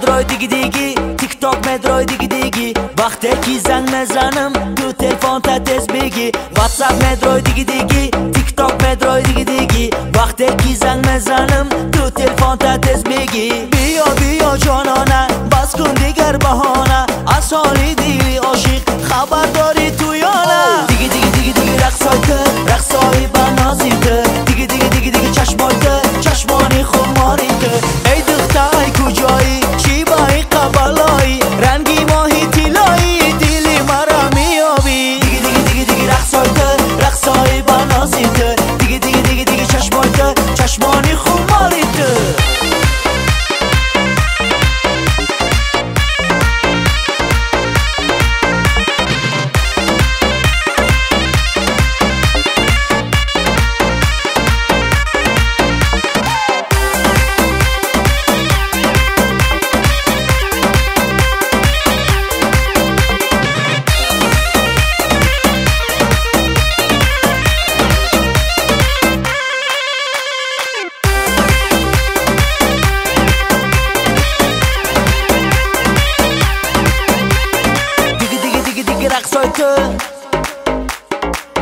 مدرای دیگی دیگی تیک تاک مدرای دیگی دیگی وقتی که زنگ میزنم تو تلفن تا تز بگی واتساپ مدرای دیگی دیگی تیک تاک مدرای دیگی دیگی وقتی که زنگ میزنم تو تلفن تا تز بگی بیا بیا جانانه بس کن دیگر بهانه از حالی دیلی عاشق خبر داری تو یا نه دیگی دیگی دیگی دیگی رقصایته رقصایی بنازیته دیگی دیگی دیگی دیگی چشمایته چشمانی خماریته ای دختای کجایی چی بایی قبلایی رنگی ماهی تیلایی دیلی مرا میابی دیگی دیگی دیگی دیگی رقصایته رقصایی بنازیته دیگی دیگی دیگی دیگی چشمایته چشمانی خماریته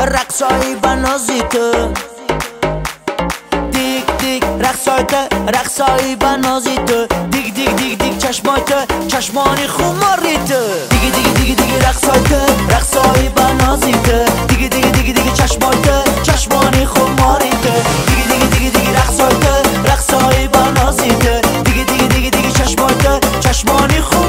رقصایی بنازیته دیگ دیگ رقصایته رقصایی بنازیته دیگ دیگ دیگ دیگ چشمایته چشمانی خماریته دیگی دیگی دیگی دیگی رقصایته رقصایی بنازیته دیگی دیگی دیگی دیگی چشمایته چشمانی خماریته دیگی دیگی دیگی دیگی رقصایته رقصایی بنازیته دیگی دیگی دیگی دیگی چشمایته چشمانی خماریته